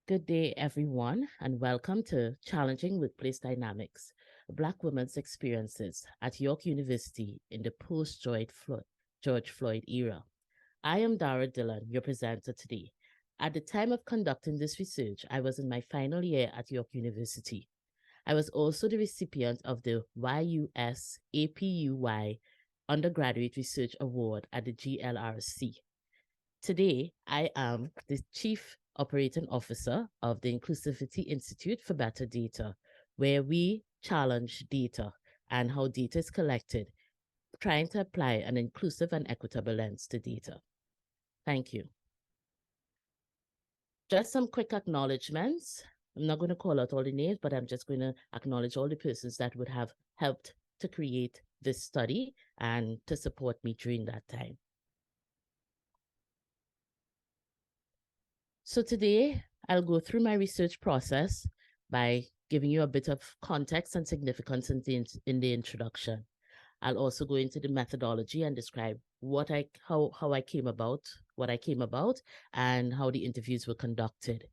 Good day, everyone, and welcome to Challenging Workplace Dynamics, Black Women's Experiences at York University in the post-George Floyd era. I am Dara Dillon, your presenter today. At the time of conducting this research, I was in my final year at York University. I was also the recipient of the YUS APUY Undergraduate Research Award at the GLRC. Today, I am the Chief Operating Officer of the Inclusivity Institute for Better Data, where we challenge data and how data is collected, trying to apply an inclusive and equitable lens to data. Thank you. Just some quick acknowledgements. I'm not going to call out all the names, but I'm just going to acknowledge all the persons that would have helped to create this study and to support me during that time. So today, I'll go through my research process by giving you a bit of context and significance in the introduction. I'll also go into the methodology and describe how I came about, what I came about, and how the interviews were conducted.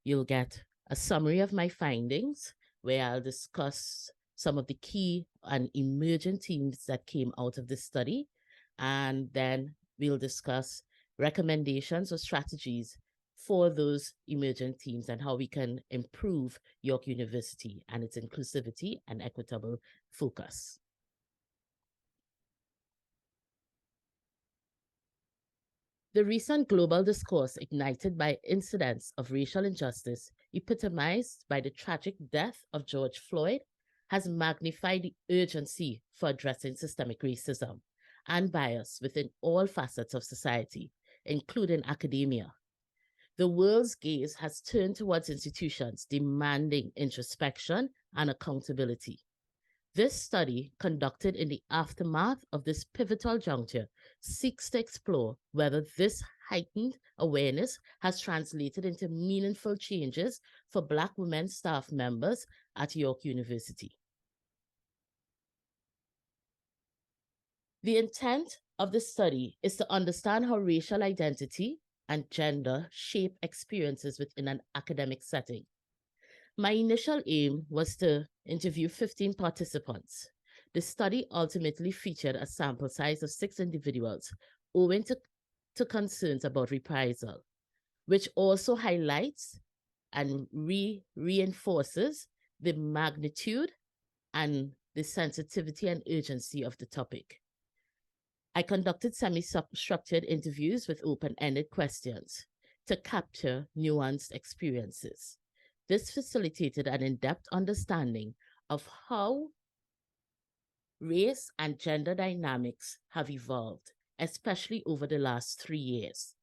You'll get a summary of my findings, where I'll discuss some of the key and emerging themes that came out of this study, and then we'll discuss recommendations or strategies for those emerging themes and how we can improve York University and its inclusivity and equitable focus. The recent global discourse ignited by incidents of racial injustice, epitomized by the tragic death of George Floyd, has magnified the urgency for addressing systemic racism and bias within all facets of society, including academia. The world's gaze has turned towards institutions demanding introspection and accountability. This study, conducted in the aftermath of this pivotal juncture, seeks to explore whether this heightened awareness has translated into meaningful changes for Black women staff members at York University. The intent of the study is to understand how racial identity and gender shape experiences within an academic setting. My initial aim was to interview 15 participants. The study ultimately featured a sample size of 6 individuals, owing to concerns about reprisal, which also highlights and reinforces the magnitude and the sensitivity and urgency of the topic. I conducted semi-structured interviews with open-ended questions to capture nuanced experiences. This facilitated an in-depth understanding of how race and gender dynamics have evolved, especially over the last 3 years.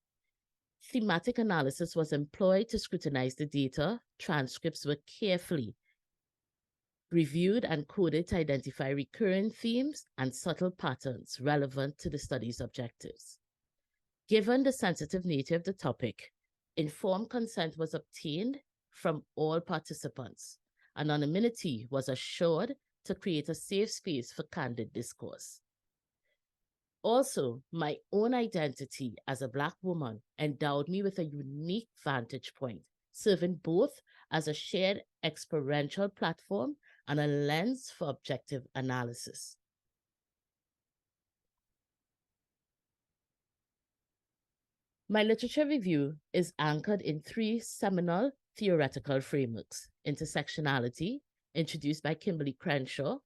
Thematic analysis was employed to scrutinize the data. Transcripts were carefully reviewed and coded to identify recurring themes and subtle patterns relevant to the study's objectives. Given the sensitive nature of the topic, informed consent was obtained from all participants. Anonymity was assured to create a safe space for candid discourse. Also, my own identity as a Black woman endowed me with a unique vantage point, serving both as a shared experiential platform and a lens for objective analysis. My literature review is anchored in 3 seminal theoretical frameworks: intersectionality, introduced by Kimberly Crenshaw;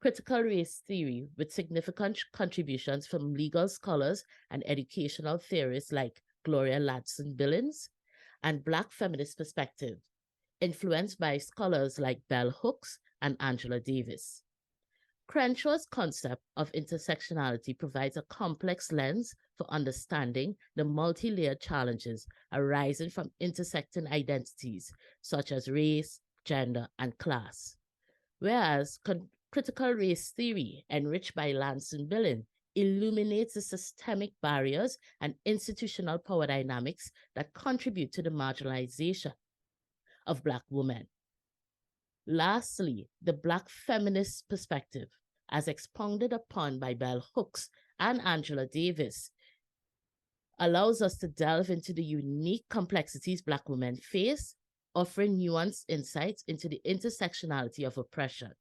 critical race theory, with significant contributions from legal scholars and educational theorists like Gloria Ladson-Billings; and Black feminist perspective, influenced by scholars like Bell Hooks and Angela Davis. Crenshaw's concept of intersectionality provides a complex lens for understanding the multi-layered challenges arising from intersecting identities such as race, gender, and class. Whereas critical race theory, enriched by Ladson-Billings, illuminates the systemic barriers and institutional power dynamics that contribute to the marginalization of Black women. Lastly, the Black feminist perspective, as expounded upon by Bell Hooks and Angela Davis, allows us to delve into the unique complexities Black women face, offering nuanced insights into the intersectionality of oppression.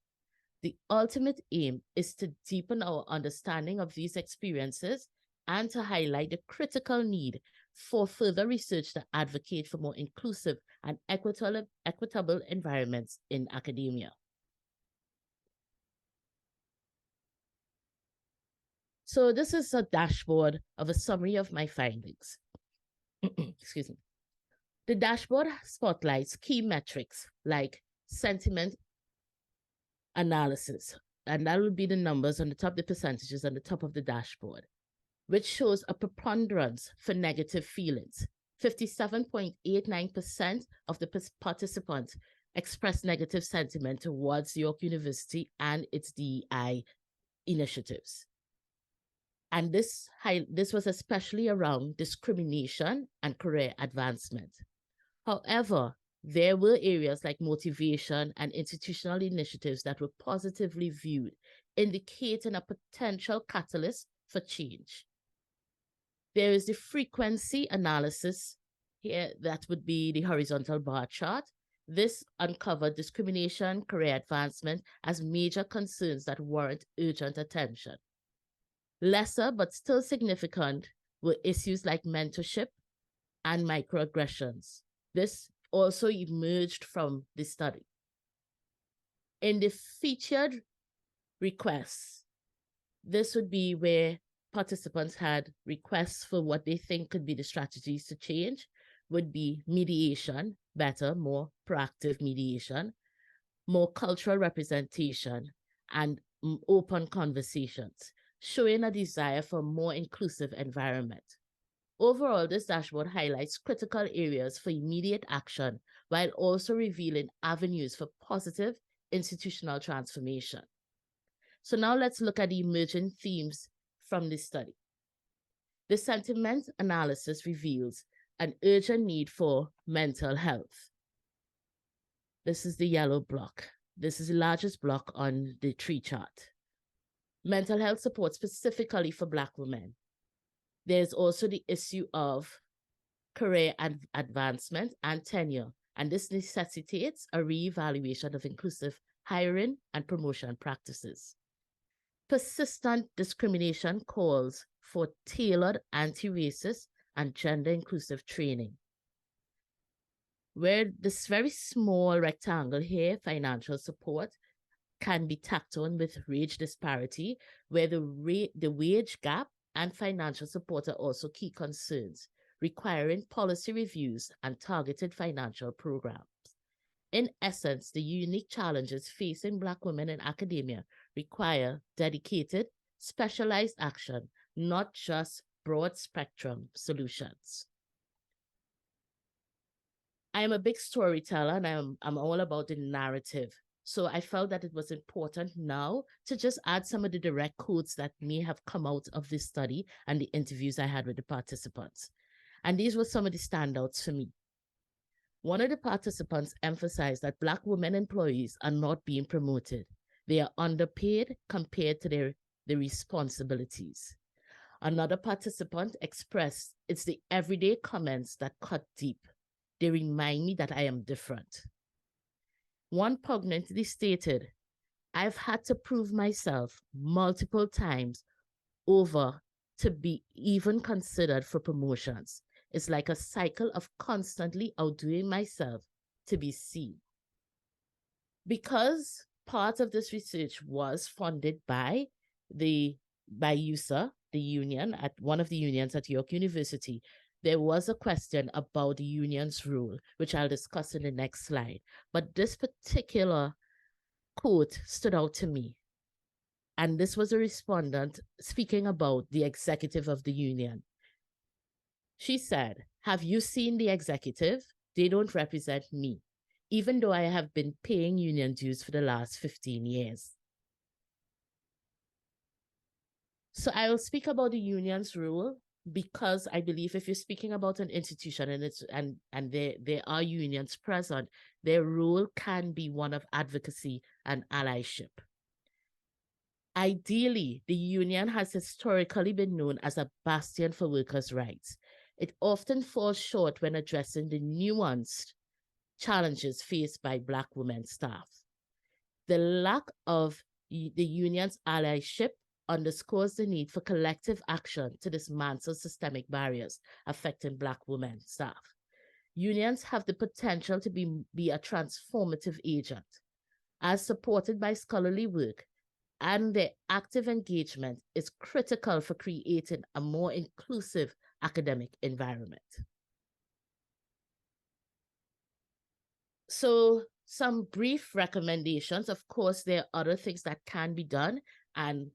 The ultimate aim is to deepen our understanding of these experiences and to highlight the critical need for further research to advocate for more inclusive and equitable environments in academia. So this is a dashboard of a summary of my findings. Excuse me. The dashboard spotlights key metrics like sentiment analysis, and that would be the numbers on the top, the percentages on the top of the dashboard, which shows a preponderance for negative feelings. 57.89% of the participants expressed negative sentiment towards York University and its DEI initiatives. And this was especially around discrimination and career advancement. However, there were areas like motivation and institutional initiatives that were positively viewed, indicating a potential catalyst for change. There is the frequency analysis here, that would be the horizontal bar chart. This uncovered discrimination, career advancement as major concerns that warrant urgent attention. Lesser but still significant were issues like mentorship and microaggressions. This also emerged from the study. In the featured requests, this would be where participants had requests for what they think could be the strategies to change, would be mediation, better, more proactive mediation, more cultural representation, and open conversations, showing a desire for a more inclusive environment. Overall, this dashboard highlights critical areas for immediate action while also revealing avenues for positive institutional transformation. So now let's look at the emerging themes from this study. The sentiment analysis reveals an urgent need for mental health. This is the yellow block. This is the largest block on the tree chart. Mental health support specifically for Black women. There's also the issue of career advancement and tenure, and this necessitates a reevaluation of inclusive hiring and promotion practices. Persistent discrimination calls for tailored anti-racist and gender-inclusive training. Where this very small rectangle here, financial support, can be tacked on with wage disparity, where the wage gap and financial support are also key concerns, requiring policy reviews and targeted financial programs. In essence, the unique challenges facing Black women in academia require dedicated, specialized action, not just broad spectrum solutions. I am a big storyteller and I'm all about the narrative. So I felt that it was important now to just add some of the direct quotes that may have come out of this study and the interviews I had with the participants. And these were some of the standouts for me. One of the participants emphasized that Black women employees are not being promoted. They are underpaid compared to their responsibilities. Another participant expressed, it's the everyday comments that cut deep. They remind me that I am different. One poignantly stated, I've had to prove myself multiple times over to be even considered for promotions. It's like a cycle of constantly outdoing myself to be seen. Because part of this research was funded by USA, the union, at one of the unions at York University, there was a question about the union's role, which I'll discuss in the next slide. But this particular quote stood out to me. And this was a respondent speaking about the executive of the union. She said, have you seen the executive? They don't represent me, even though I have been paying union dues for the last 15 years. So I will speak about the union's role because I believe if you're speaking about an institution and there are unions present, their role can be one of advocacy and allyship. Ideally, the union has historically been known as a bastion for workers' rights. It often falls short when addressing the nuanced challenges faced by Black women staff. The lack of the union's allyship underscores the need for collective action to dismantle systemic barriers affecting Black women staff. Unions have the potential to be a transformative agent. As supported by scholarly work, and their active engagement is critical for creating a more inclusive academic environment. So some brief recommendations. Of course, there are other things that can be done. And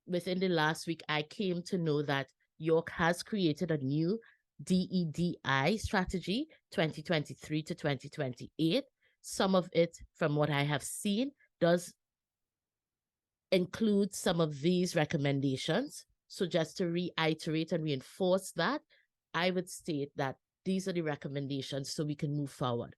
within the last week, I came to know that York has created a new DEDI strategy, 2023 to 2028. Some of it, from what I have seen, does include some of these recommendations. So just to reiterate and reinforce that, I would state that these are the recommendations so we can move forward.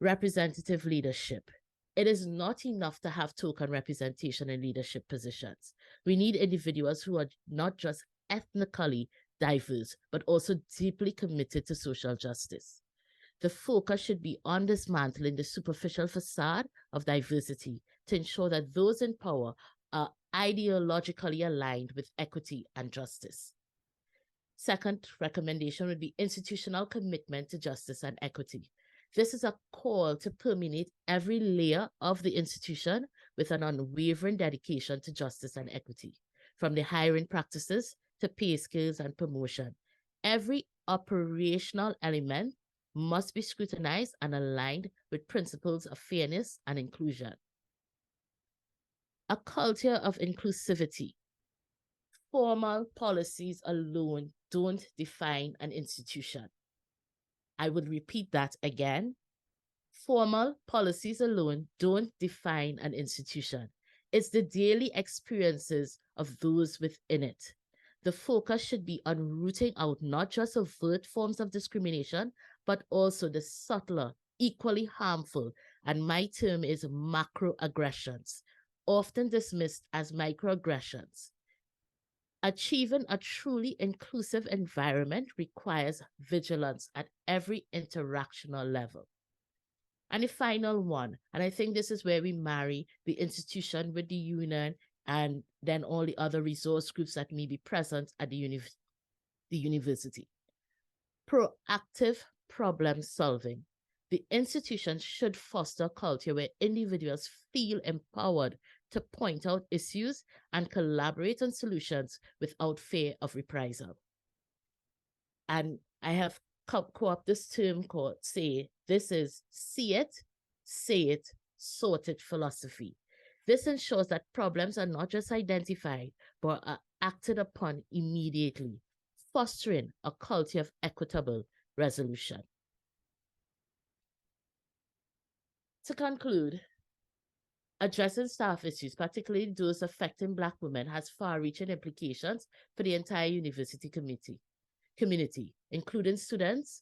Representative leadership. It is not enough to have token representation in leadership positions. We need individuals who are not just ethnically diverse, but also deeply committed to social justice. The focus should be on dismantling the superficial facade of diversity to ensure that those in power are ideologically aligned with equity and justice. Second recommendation would be institutional commitment to justice and equity. This is a call to permeate every layer of the institution with an unwavering dedication to justice and equity, from the hiring practices to pay scales and promotion. Every operational element must be scrutinized and aligned with principles of fairness and inclusion. A culture of inclusivity. Formal policies alone don't define an institution. I would repeat that again. Formal policies alone don't define an institution. It's the daily experiences of those within it. The focus should be on rooting out not just overt forms of discrimination, but also the subtler, equally harmful, and my term is macroaggressions, often dismissed as microaggressions. Achieving a truly inclusive environment requires vigilance at every interactional level. And the final one, and I think this is where we marry the institution with the union and then all the other resource groups that may be present at the university. Proactive problem solving. The institution should foster a culture where individuals feel empowered to point out issues and collaborate on solutions without fear of reprisal. And I have co-opted this term called this is see it, say it, sort it philosophy. This ensures that problems are not just identified, but are acted upon immediately, fostering a culture of equitable resolution. To conclude, addressing staff issues, particularly those affecting Black women, has far-reaching implications for the entire university community, including students.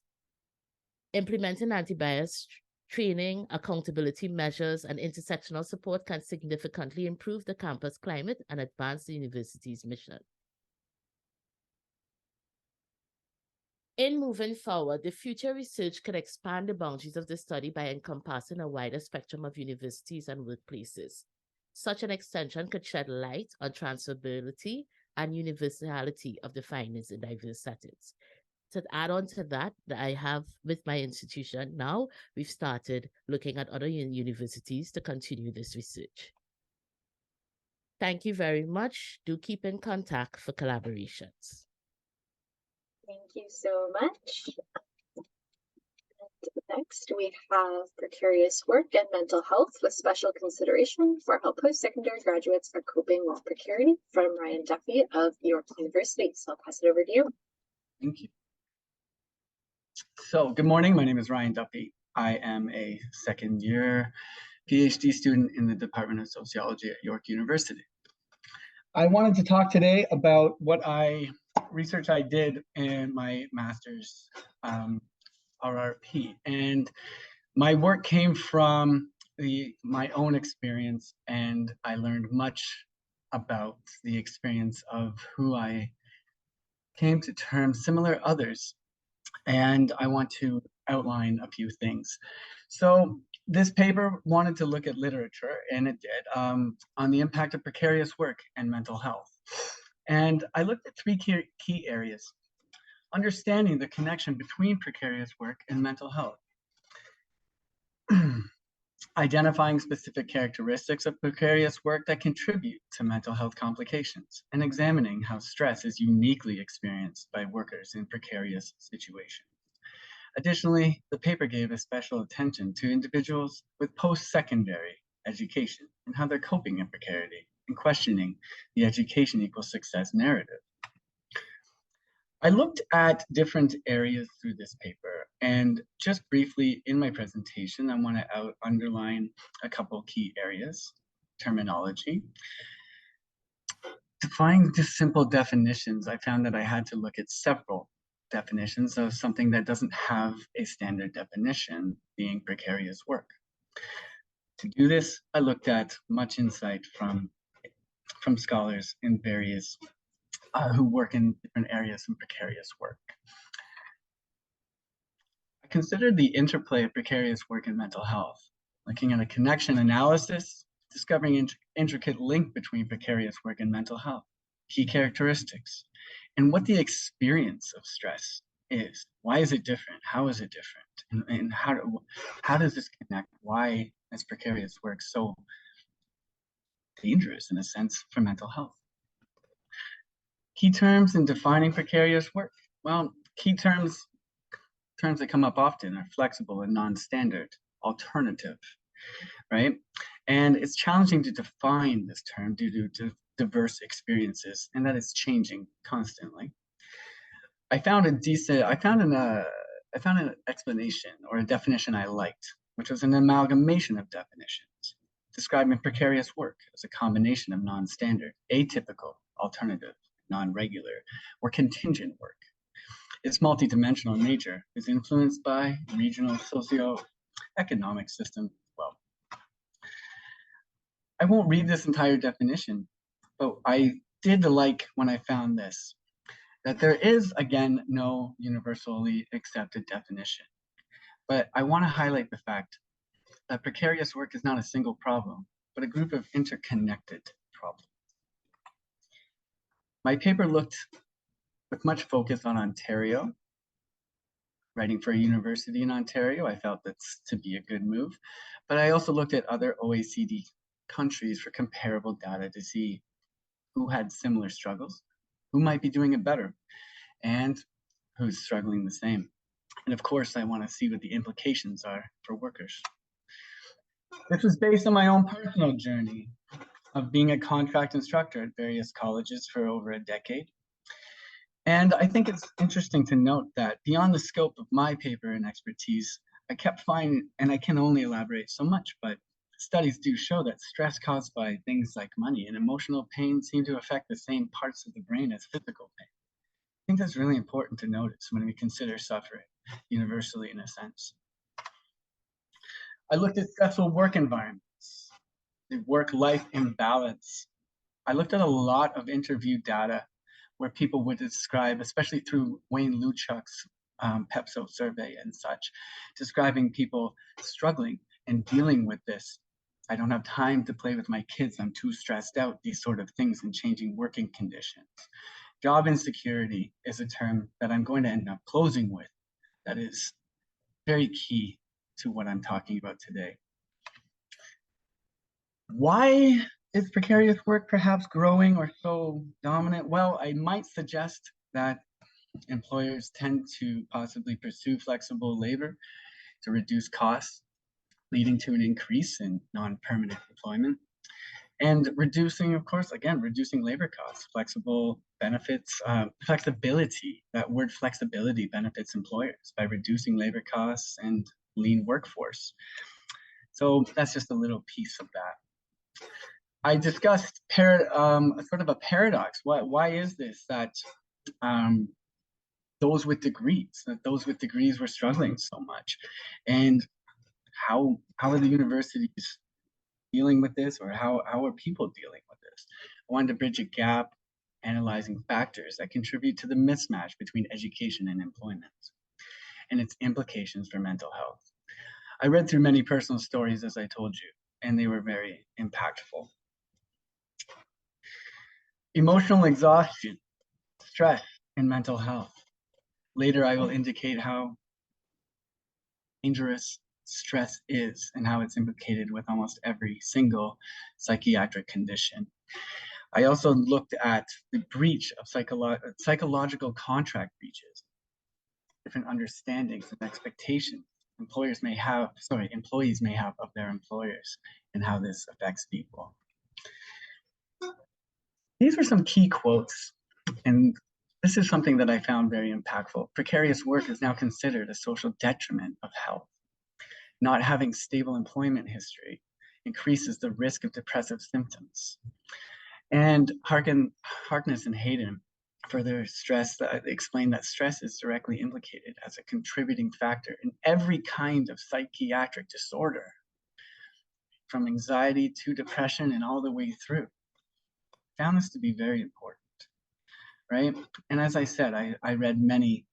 Implementing anti-bias training, accountability measures, and intersectional support can significantly improve the campus climate and advance the university's mission. In moving forward, the future research could expand the boundaries of the study by encompassing a wider spectrum of universities and workplaces. Such an extension could shed light on transferability and universality of the findings in diverse settings. To add on to that I have with my institution now, we've started looking at other universities to continue this research. Thank you very much. Do keep in contact for collaborations. Thank you so much. And next, we have Precarious Work and Mental Health with Special Consideration for how post-secondary graduates are coping with precarity from Ryan Duffy of York University. So I'll pass it over to you. Thank you. So good morning, my name is Ryan Duffy. I am a second-year PhD student in the Department of Sociology at York University. I wanted to talk today about what research I did in my master's RRP, and my work came from my own experience, and I learned much about the experience of who I came to term similar others and I want to outline a few things. So this paper wanted to look at literature, and it did, on the impact of precarious work and mental health. And I looked at three key areas: understanding the connection between precarious work and mental health, identifying specific characteristics of precarious work that contribute to mental health complications, and examining how stress is uniquely experienced by workers in precarious situations. Additionally, the paper gave a special attention to individuals with post-secondary education and how they're coping in precarity and questioning the education equals success narrative. I looked at different areas through this paper, and just briefly in my presentation, I want to underline a couple key areas: terminology. To find just simple definitions, I found that I had to look at several definitions of something that doesn't have a standard definition, being precarious work. To do this, I looked at much insight from scholars in various who work in different areas in precarious work. I considered the interplay of precarious work and mental health, looking at a connection analysis, discovering an intricate link between precarious work and mental health, key characteristics, and what the experience of stress is. Why is it different? How is it different? And how does this connect? Why is precarious work so dangerous in a sense for mental health? Key terms in defining precarious work. Well, key terms that come up often are flexible and non-standard, alternative, right? And it's challenging to define this term due to diverse experiences and that it's changing constantly. I found an explanation or a definition I liked, which was an amalgamation of definitions describing precarious work as a combination of non-standard, atypical, alternative, non-regular, or contingent work. Its multidimensional nature is influenced by regional socio-economic system as well. I won't read this entire definition, but I did like when I found this, that there is, again, no universally accepted definition. But I want to highlight the fact that precarious work is not a single problem, but a group of interconnected problems. My paper looked with much focus on Ontario. Writing for a university in Ontario, I felt that's to be a good move. But I also looked at other OECD countries for comparable data to see who had similar struggles, who might be doing it better, and who's struggling the same. And of course, I want to see what the implications are for workers. This was based on my own personal journey of being a contract instructor at various colleges for over a decade. And I think it's interesting to note that beyond the scope of my paper and expertise, I kept finding, and I can only elaborate so much, but studies do show that stress caused by things like money and emotional pain seem to affect the same parts of the brain as physical pain. I think that's really important to notice when we consider suffering universally in a sense. I looked at stressful work environments, the work-life imbalance. I looked at a lot of interview data where people would describe, especially through Wayne Luchuk's PEPSO survey and such, describing people struggling and dealing with this. I don't have time to play with my kids, I'm too stressed out, these sort of things, and changing working conditions. Job insecurity is a term that I'm going to end up closing with that is very key to what I'm talking about today. Why is precarious work perhaps growing or so dominant? Well, I might suggest that employers tend to possibly pursue flexible labor to reduce costs, leading to an increase in non-permanent employment. And reducing, of course, again, reducing labor costs, flexible benefits, flexibility. That word flexibility benefits employers by reducing labor costs and lean workforce. So that's just a little piece of that. I discussed sort of a paradox. Why is this that those with degrees were struggling so much? And how are the universities dealing with this, or how are people dealing with this? I wanted to bridge a gap, analyzing factors that contribute to the mismatch between education and employment. and its implications for mental health. I read through many personal stories, as I told you, and they were very impactful. Emotional exhaustion, stress, and mental health. Later, I will indicate how dangerous stress is and how it's implicated with almost every single psychiatric condition. I also looked at the breach of psychological contract breaches, different understandings and expectations employees may have of their employers, and how this affects people. These were some key quotes, and this is something that I found very impactful. Precarious work is now considered a social detriment of health. Not having stable employment history increases the risk of depressive symptoms. And Harkness and Hayden further explain that stress is directly implicated as a contributing factor in every kind of psychiatric disorder, from anxiety to depression and all the way through. Found this to be very important, right? And as I said, I read many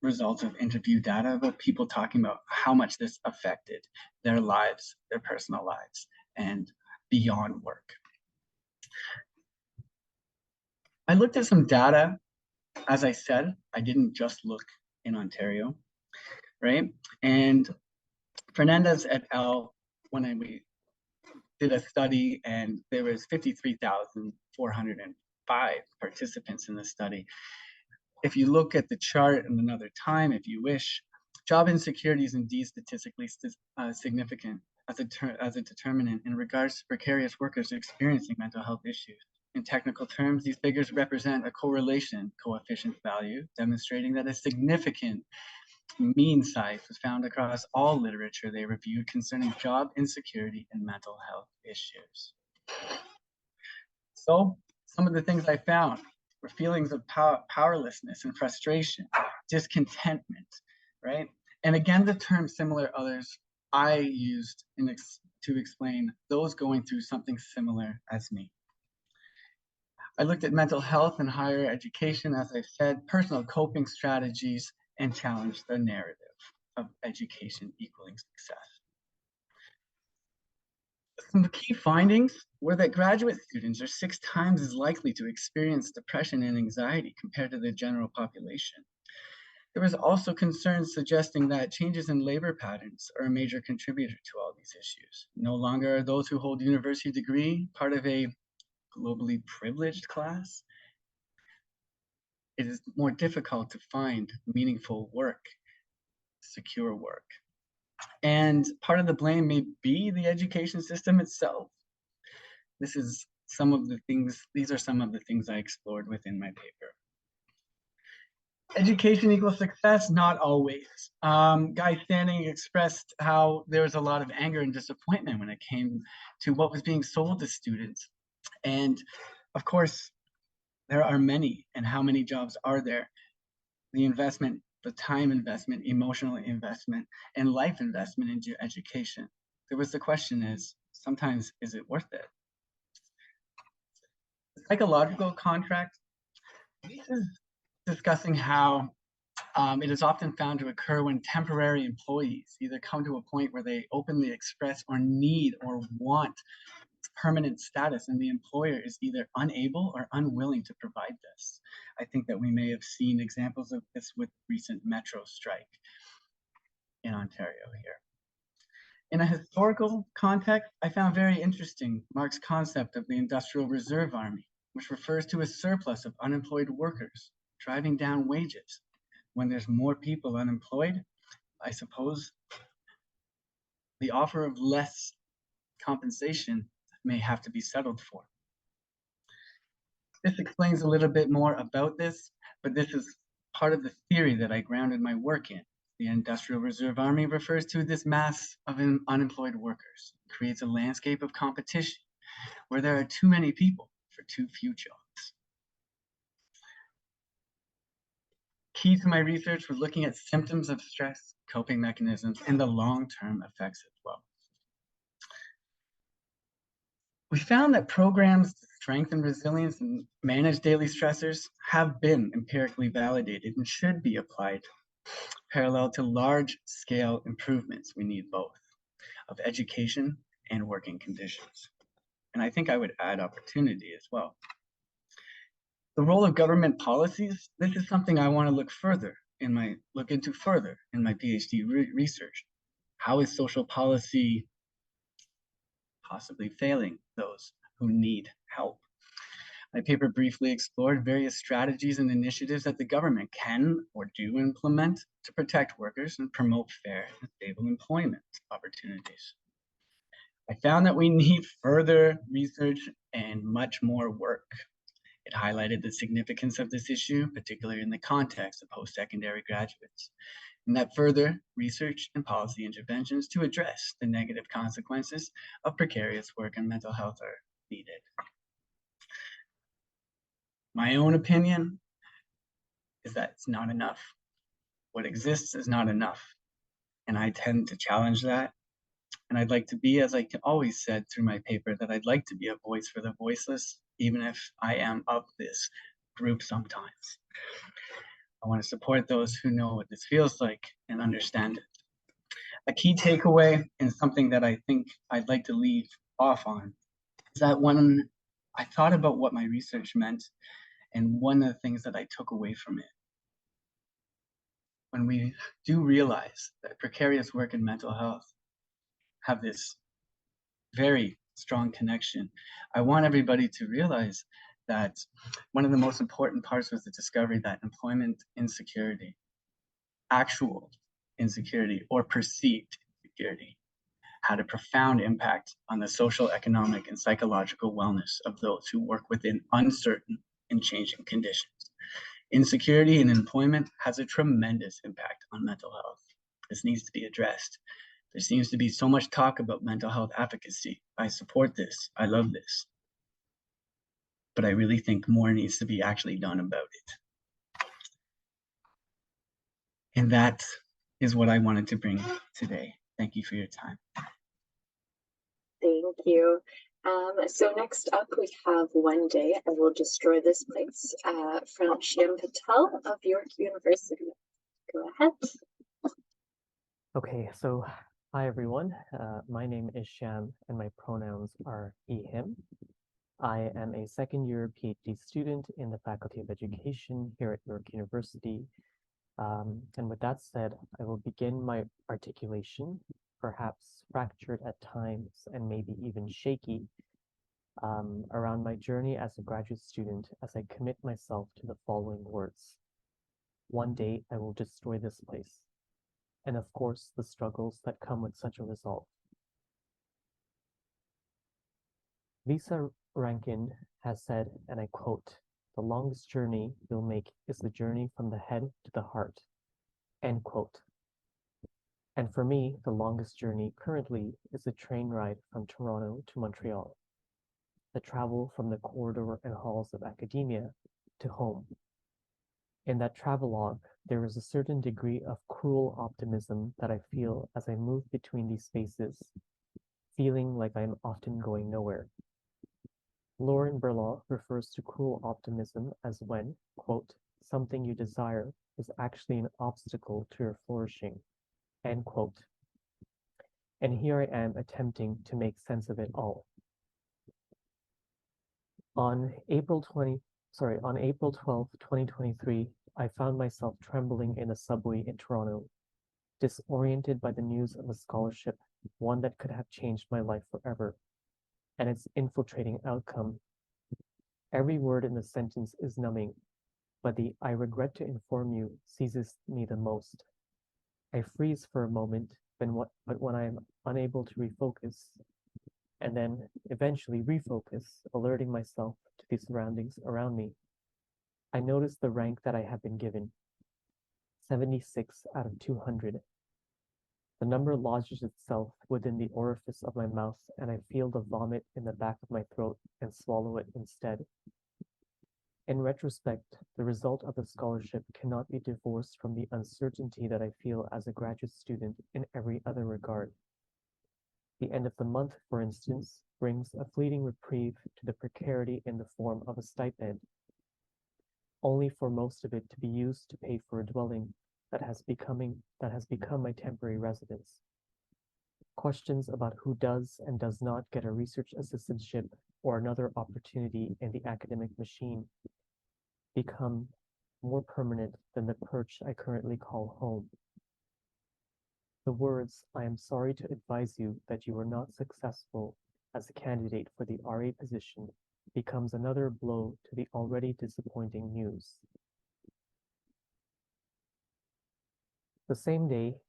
results of interview data about people talking about how much this affected their lives, their personal lives, and beyond work. I looked at some data. As I said, I didn't just look in Ontario, right? And Fernandez et al., when we did a study, and there was 53,405 participants in the study. If you look at the chart in another time, if you wish, job insecurity is indeed statistically significant as a determinant in regards to precarious workers experiencing mental health issues. In technical terms, these figures represent a correlation coefficient value, demonstrating that a significant mean size was found across all literature they reviewed concerning job insecurity and mental health issues. So, some of the things I found were feelings of powerlessness and frustration, discontentment, right? And again, the term similar others I used to explain those going through something similar as me. I looked at mental health and higher education, as I said, personal coping strategies, and challenged the narrative of education equaling success. Some key findings were that graduate students are 6 times as likely to experience depression and anxiety compared to the general population. There was also concerns suggesting that changes in labor patterns are a major contributor to all these issues. No longer are those who hold a university degree part of a globally privileged class. It is more difficult to find meaningful work, secure work. And part of the blame may be the education system itself. These are some of the things I explored within my paper. Education equals success? Not always. Guy Standing expressed how there was a lot of anger and disappointment when it came to what was being sold to students. And of course, there are many, and how many jobs are there? The investment, the time investment, emotional investment, and life investment into education. The question is, sometimes, is it worth it? The psychological contract, this is discussing how it is often found to occur when temporary employees either come to a point where they openly express or need or want permanent status, and the employer is either unable or unwilling to provide this. I think that we may have seen examples of this with recent metro strike in Ontario here. In a historical context, I found very interesting Marx's concept of the Industrial Reserve Army, which refers to a surplus of unemployed workers driving down wages. When there's more people unemployed, I suppose the offer of less compensation may have to be settled for. This explains a little bit more about this, but this is part of the theory that I grounded my work in. The Industrial Reserve Army refers to this mass of unemployed workers. It creates a landscape of competition where there are too many people for too few jobs. Key to my research was looking at symptoms of stress, coping mechanisms, and the long-term effects as well. We found that programs to strength and resilience and manage daily stressors have been empirically validated and should be applied parallel to large-scale improvements. We need both of education and working conditions. And I think I would add opportunity as well. The role of government policies, this is something I want to look into further in my PhD research. How is social policy possibly failing those who need help? My paper briefly explored various strategies and initiatives that the government can or do implement to protect workers and promote fair and stable employment opportunities. I found that we need further research and much more work. It highlighted the significance of this issue, particularly in the context of post-secondary graduates, and that further research and policy interventions to address the negative consequences of precarious work and mental health are needed. My own opinion is that it's not enough. What exists is not enough. And I tend to challenge that. And I'd like to be, as I always said through my paper, that I'd like to be a voice for the voiceless, even if I am of this group sometimes. I want to support those who know what this feels like and understand it. A key takeaway and something that I think I'd like to leave off on is that when I thought about what my research meant, and one of the things that I took away from it, when we do realize that precarious work and mental health have this very strong connection, I want everybody to realize that one of the most important parts was the discovery that employment insecurity, actual insecurity or perceived insecurity, had a profound impact on the social, economic, and psychological wellness of those who work within uncertain and changing conditions. Insecurity in employment has a tremendous impact on mental health. This needs to be addressed. There seems to be so much talk about mental health advocacy. I support this. I love this. But I really think more needs to be actually done about it. And that is what I wanted to bring today. Thank you for your time. Thank you. So next up, we have One Day I Will Destroy This Place from Shyam Patel of York University. Go ahead. Okay, so hi everyone. My name is Shyam and my pronouns are he, him. I am a second-year PhD student in the Faculty of Education here at York University. And with that said, I will begin my articulation, perhaps fractured at times and maybe even shaky, around my journey as a graduate student as I commit myself to the following words. One day I will destroy this place. And of course, the struggles that come with such a resolve. Lisa Rankin has said, and I quote, "The longest journey you'll make is the journey from the head to the heart," end quote. And for me, the longest journey currently is the train ride from Toronto to Montreal, the travel from the corridor and halls of academia to home. In that travelogue, there is a certain degree of cruel optimism that I feel as I move between these spaces, feeling like I'm often going nowhere. Lauren Berlaw refers to cruel optimism as when, quote, "something you desire is actually an obstacle to your flourishing," end quote. And here I am attempting to make sense of it all. On April 12th, 2023, I found myself trembling in a subway in Toronto, disoriented by the news of a scholarship, one that could have changed my life forever, and its infiltrating outcome. Every word in the sentence is numbing, but the "I regret to inform you" seizes me the most. I freeze for a moment, but when I am unable to refocus, and then eventually refocus, alerting myself to the surroundings around me, I notice the rank that I have been given, 76 out of 200. The number lodges itself within the orifice of my mouth, and I feel the vomit in the back of my throat and swallow it instead. In retrospect, the result of the scholarship cannot be divorced from the uncertainty that I feel as a graduate student in every other regard. The end of the month, for instance, brings a fleeting reprieve to the precarity in the form of a stipend, only for most of it to be used to pay for a dwelling that has become my temporary residence. Questions about who does and does not get a research assistantship or another opportunity in the academic machine become more permanent than the perch I currently call home. The words, "I am sorry to advise you that you are not successful as a candidate for the RA position," becomes another blow to the already disappointing news. The same day,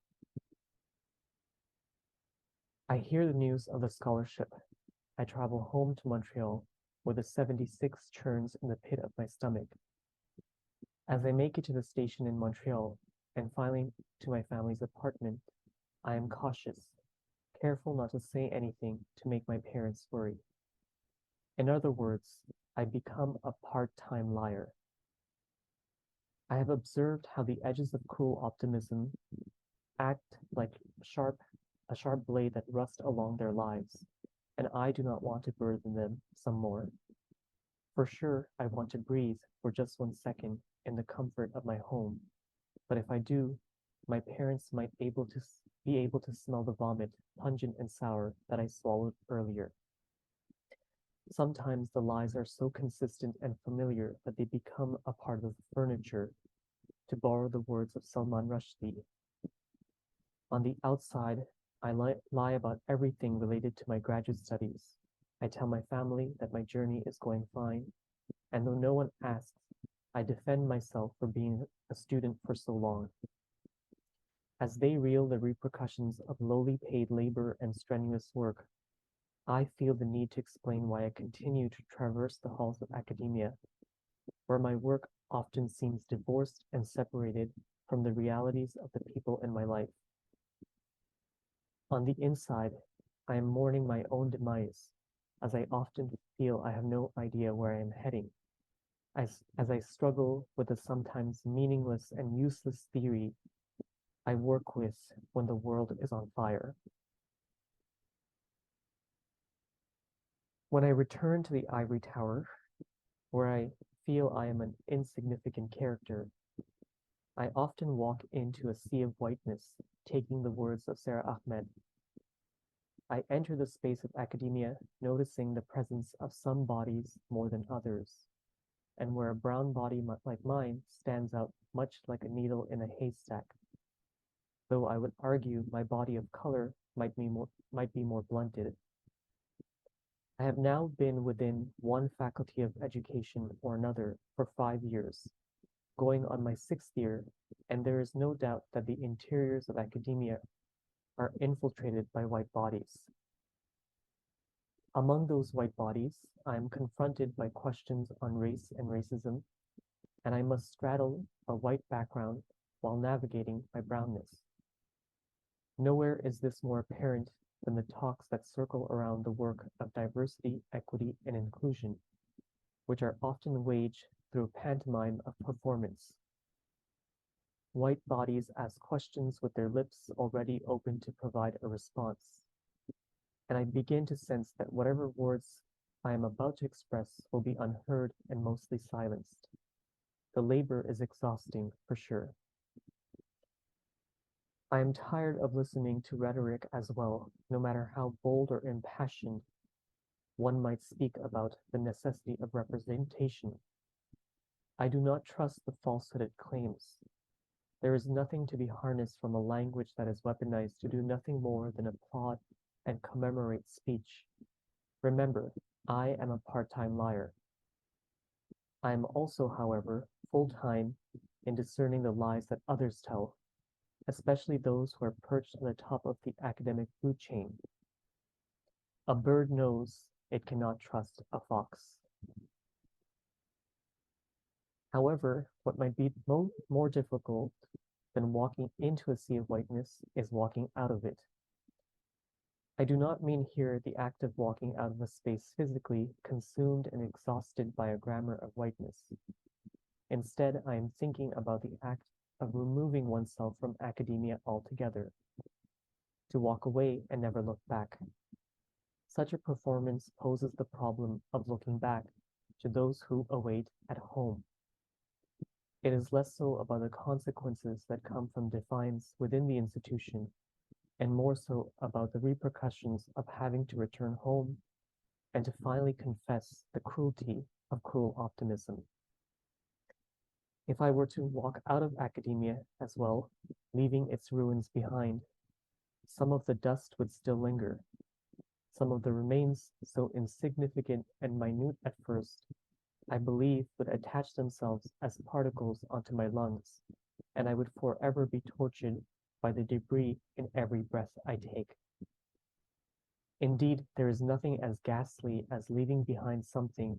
I hear the news of the scholarship. I travel home to Montreal with the 76 churns in the pit of my stomach. As I make it to the station in Montreal and finally to my family's apartment, I am cautious, careful not to say anything to make my parents worry. In other words, I become a part-time liar. I have observed how the edges of cruel optimism act like a sharp blade that rusts along their lives, and I do not want to burden them some more. For sure, I want to breathe for just 1 second in the comfort of my home, but if I do, my parents might be able to smell the vomit, pungent and sour, that I swallowed earlier. Sometimes the lies are so consistent and familiar that they become a part of the furniture, to borrow the words of Salman Rushdie. On the outside, I lie about everything related to my graduate studies. I tell my family that my journey is going fine, and though no one asks, I defend myself for being a student for so long. As they reel the repercussions of lowly paid labor and strenuous work, I feel the need to explain why I continue to traverse the halls of academia, where my work often seems divorced and separated from the realities of the people in my life. On the inside, I am mourning my own demise, as I often feel I have no idea where I am heading, as I struggle with the sometimes meaningless and useless theory I work with when the world is on fire. When I return to the ivory tower, where I feel I am an insignificant character, I often walk into a sea of whiteness, taking the words of Sarah Ahmed. I enter the space of academia, noticing the presence of some bodies more than others, and where a brown body like mine stands out much like a needle in a haystack, though I would argue my body of color might be more blunted. I have now been within one faculty of education or another for 5 years, going on my 6th year, and there is no doubt that the interiors of academia are infiltrated by white bodies. Among those white bodies, I am confronted by questions on race and racism, and I must straddle a white background while navigating my brownness. Nowhere is this more apparent than the talks that circle around the work of diversity, equity, and inclusion, which are often waged through a pantomime of performance. White bodies ask questions with their lips already open to provide a response, and I begin to sense that whatever words I am about to express will be unheard and mostly silenced. The labor is exhausting, for sure. I am tired of listening to rhetoric as well, no matter how bold or impassioned one might speak about the necessity of representation. I do not trust the falsehood it claims. There is nothing to be harnessed from a language that is weaponized to do nothing more than applaud and commemorate speech. Remember, I am a part-time liar. I am also, however, full-time in discerning the lies that others tell, especially those who are perched on the top of the academic food chain. A bird knows it cannot trust a fox. However, what might be more difficult than walking into a sea of whiteness is walking out of it. I do not mean here the act of walking out of a space physically consumed and exhausted by a grammar of whiteness. Instead, I am thinking about the act of removing oneself from academia altogether. to walk away and never look back. Such a performance poses the problem of looking back to those who await at home. It is less so about the consequences that come from defiance within the institution, and more so about the repercussions of having to return home and to finally confess the cruelty of cruel optimism. If I were to walk out of academia as well, leaving its ruins behind, some of the dust would still linger. Some of the remains, so insignificant and minute at first, I believe would attach themselves as particles onto my lungs, and I would forever be tortured by the debris in every breath I take. Indeed, there is nothing as ghastly as leaving behind something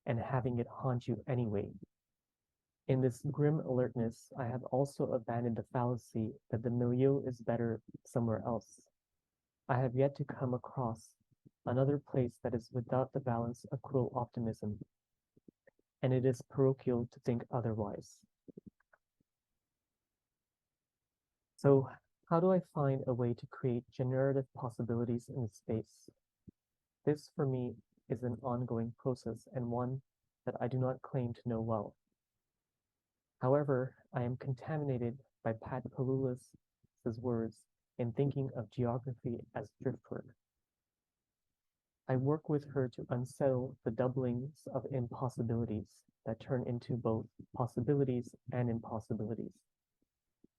and having it haunt you anyway. In this grim alertness, I have also abandoned the fallacy that the milieu is better somewhere else. I have yet to come across another place that is without the balance of cruel optimism, and it is parochial to think otherwise. So, how do I find a way to create generative possibilities in space? This, for me, is an ongoing process and one that I do not claim to know well. However, I am contaminated by Pat Palulis' words in thinking of geography as driftwork. I work with her to unsettle the doublings of impossibilities that turn into both possibilities and impossibilities.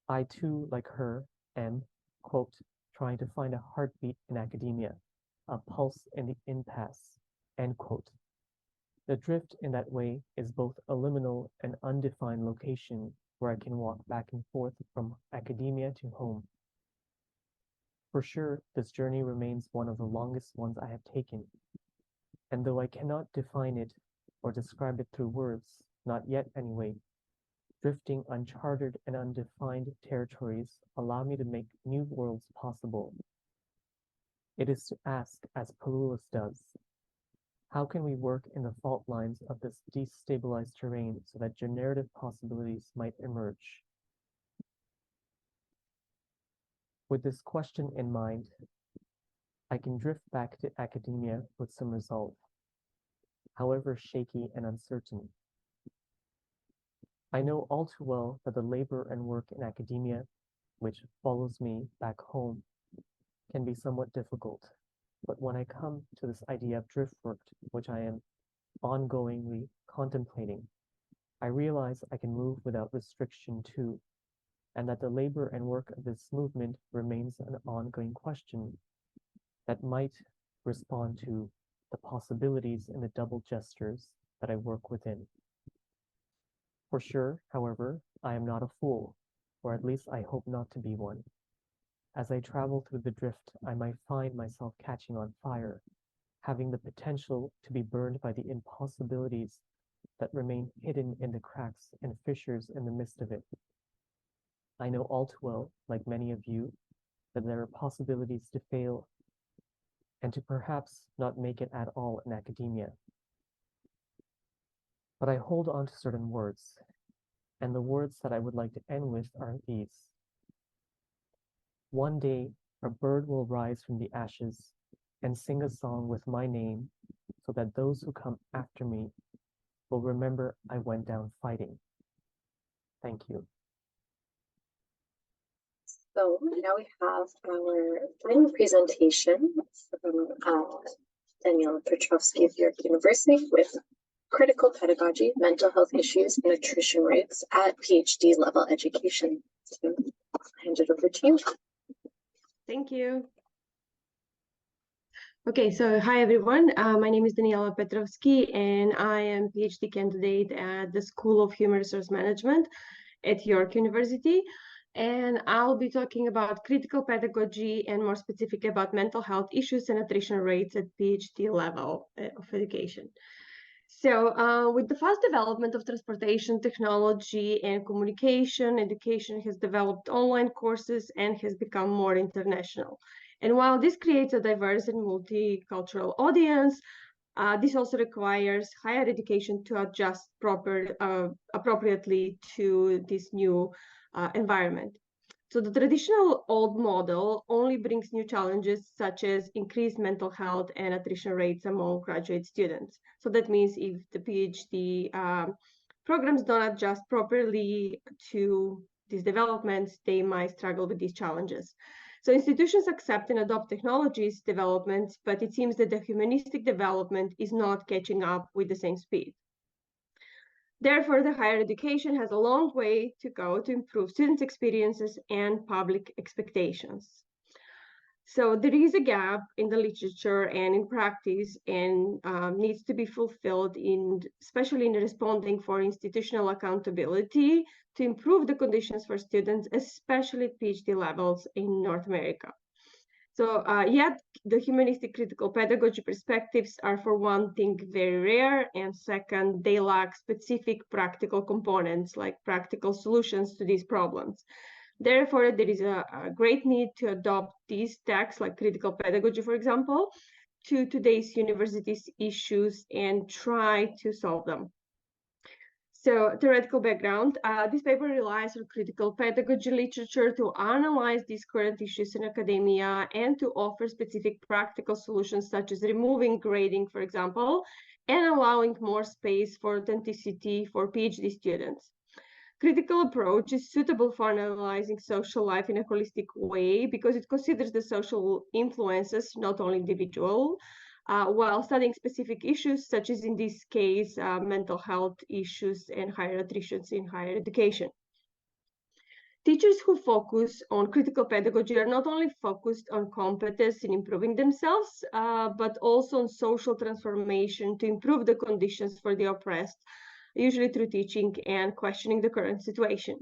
I too, like her, am, quote, trying to find a heartbeat in academia, a pulse in the impasse, end quote. The drift in that way is both a liminal and undefined location where I can walk back and forth from academia to home. For sure, this journey remains one of the longest ones I have taken, and though I cannot define it or describe it through words, not yet anyway, drifting uncharted and undefined territories allow me to make new worlds possible. It is to ask, as Palulis does, how can we work in the fault lines of this destabilized terrain so that generative possibilities might emerge? With this question in mind, I can drift back to academia with some resolve, however shaky and uncertain. I know all too well that the labor and work in academia, which follows me back home, can be somewhat difficult. But when I come to this idea of driftwork, which I am ongoingly contemplating, I realize I can move without restriction too, and that the labor and work of this movement remains an ongoing question that might respond to the possibilities in the double gestures that I work within. For sure, however, I am not a fool, or at least I hope not to be one. As I travel through the drift, I might find myself catching on fire, having the potential to be burned by the impossibilities that remain hidden in the cracks and fissures in the midst of it. I know all too well, like many of you, that there are possibilities to fail and to perhaps not make it at all in academia. But I hold on to certain words, and the words that I would like to end with are these. One day, a bird will rise from the ashes and sing a song with my name so that those who come after me will remember I went down fighting. Thank you. So now we have our final presentation from Daniela Petrovski of York University with Critical Pedagogy, Mental Health Issues and Attrition Rates at PhD level education. So I'll hand it over to you. Thank you. Okay, so hi everyone. My name is Daniela Petrovski and I am PhD candidate at the School of Human Resource Management at York University. And I'll be talking about critical pedagogy and more specific about mental health issues and attrition rates at PhD level of education. So with the fast development of transportation technology and communication, education has developed online courses and has become more international. And while this creates a diverse and multicultural audience, this also requires higher education to adjust appropriately to this new environment. So the traditional old model only brings new challenges such as increased mental health and attrition rates among graduate students. So that means if the PhD programs don't adjust properly to these developments, they might struggle with these challenges. So institutions accept and adopt technologies developments, but it seems that the humanistic development is not catching up with the same speed. Therefore, the higher education has a long way to go to improve students' experiences and public expectations. So there is a gap in the literature and in practice, and needs to be fulfilled especially in responding for institutional accountability to improve the conditions for students, especially at PhD levels in North America. So yet the humanistic critical pedagogy perspectives are, for one thing, very rare, and second, they lack specific practical components like practical solutions to these problems. Therefore, there is a great need to adopt these texts, like critical pedagogy, for example, to today's universities' issues and try to solve them. So, theoretical background, this paper relies on critical pedagogy literature to analyze these current issues in academia and to offer specific practical solutions, such as removing grading, for example, and allowing more space for authenticity for PhD students. Critical approach is suitable for analyzing social life in a holistic way because it considers the social influences, not only individual, while studying specific issues, such as in this case, mental health issues and higher attritions in higher education. Teachers who focus on critical pedagogy are not only focused on competence in improving themselves, but also on social transformation to improve the conditions for the oppressed, usually through teaching and questioning the current situation.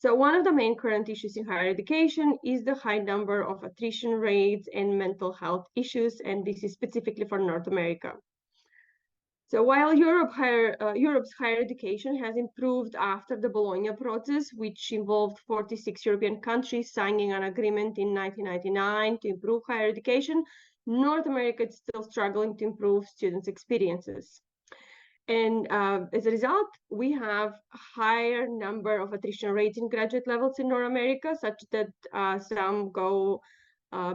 So one of the main current issues in higher education is the high number of attrition rates and mental health issues, and this is specifically for North America. So while Europe's higher education has improved after the Bologna process, which involved 46 European countries signing an agreement in 1999 to improve higher education, North America is still struggling to improve students' experiences. And as a result, we have a higher number of attrition rates in graduate levels in North America, such that some go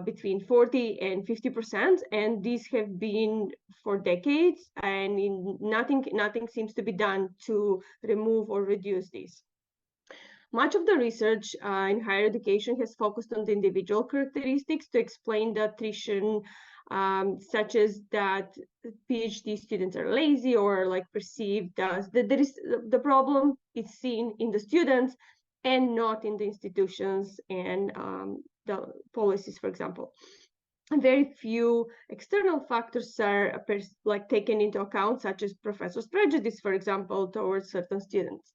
between 40 and 50%, and these have been for decades, and nothing seems to be done to remove or reduce these. Much of the research in higher education has focused on the individual characteristics to explain the attrition, such as that PhD students are lazy or like perceived as that there is the problem is seen in the students and not in the institutions and the policies, for example. And very few external factors are taken into account, such as professors' prejudice, for example, towards certain students.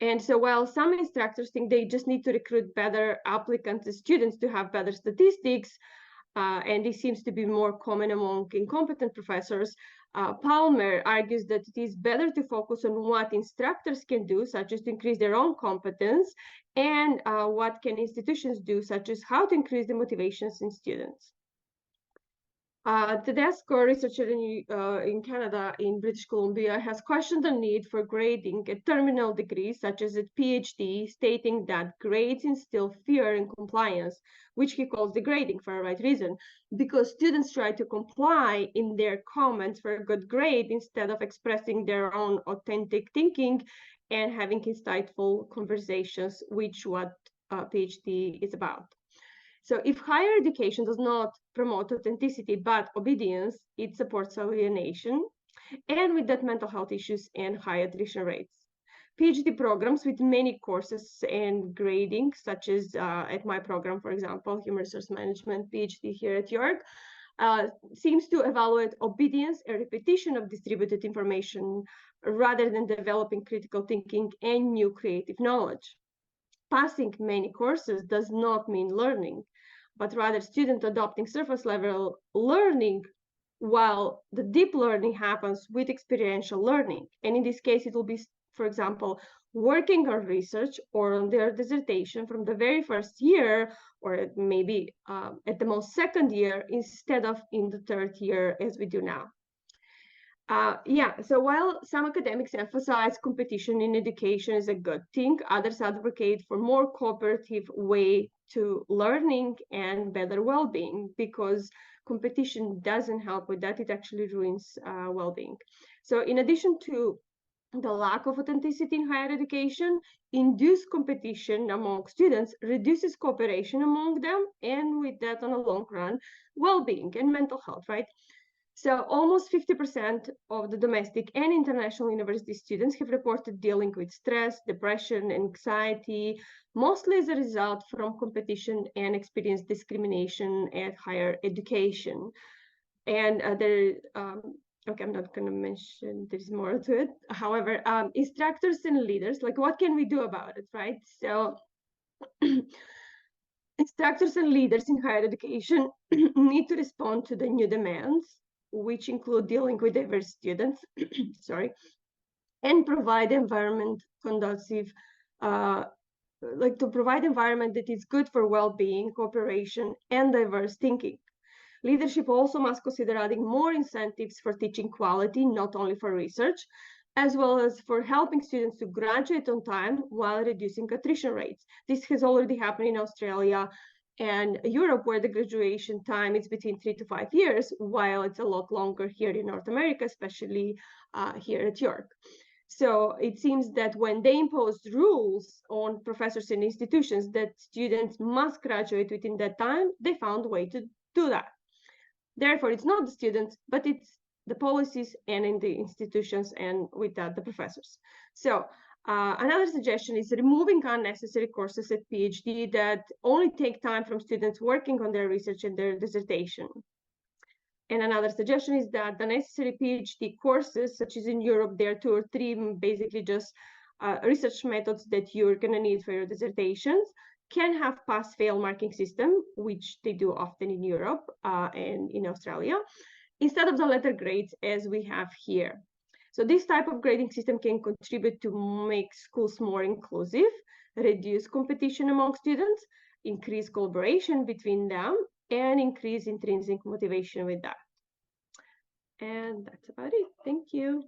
And so while some instructors think they just need to recruit better applicants and students to have better statistics, and this seems to be more common among incompetent professors, Palmer argues that it is better to focus on what instructors can do, such as to increase their own competence, and what can institutions do, such as how to increase the motivations in students. Tedesco, researcher in Canada, in British Columbia, has questioned the need for grading at terminal degrees, such as at PhD, stating that grades instill fear and compliance, which he calls degrading for a right reason, because students try to comply in their comments for a good grade instead of expressing their own authentic thinking and having insightful conversations, which what PhD is about. So if higher education does not promote authenticity but obedience, it supports alienation, and with that mental health issues and high attrition rates. PhD programs with many courses and grading, such as at my program, for example, Human Resource Management PhD here at York, seems to evaluate obedience and repetition of distributed information rather than developing critical thinking and new creative knowledge. Passing many courses does not mean learning, but rather student adopting surface level learning, while the deep learning happens with experiential learning. And in this case, it will be, for example, working on research or on their dissertation from the very first year, or maybe at the most second year, instead of in the third year as we do now. So while some academics emphasize competition in education is a good thing, others advocate for more cooperative way to learning and better well-being, because competition doesn't help with that, it actually ruins well-being. So in addition to the lack of authenticity in higher education, induced competition among students reduces cooperation among them, and with that, on a long run, well-being and mental health, right? So almost 50% of the domestic and international university students have reported dealing with stress, depression, anxiety, mostly as a result from competition and experience discrimination at higher education. And okay, I'm not going to mention, there's more to it. However, instructors and leaders, like, what can we do about it, right? So instructors and leaders in higher education need to respond to the new demands, which include dealing with diverse students, sorry, and provide environment conducive, to provide environment that is good for well-being, cooperation, and diverse thinking. Leadership also must consider adding more incentives for teaching quality, not only for research, as well as for helping students to graduate on time while reducing attrition rates. This has already happened in Australia and Europe, where the graduation time is between 3 to 5 years, while it's a lot longer here in North America, especially here at York. So it seems that when they imposed rules on professors and institutions that students must graduate within that time, they found a way to do that. Therefore, it's not the students, but it's the policies and in the institutions, and with that, the professors. So another suggestion is removing unnecessary courses at PhD that only take time from students working on their research and their dissertation. And another suggestion is that the necessary PhD courses, such as in Europe, there are 2 or 3 basically just research methods that you're going to need for your dissertations, can have pass-fail marking system, which they do often in Europe and in Australia, instead of the letter grades as we have here. So this type of grading system can contribute to make schools more inclusive, reduce competition among students, increase collaboration between them, and increase intrinsic motivation with that. And that's about it. Thank you.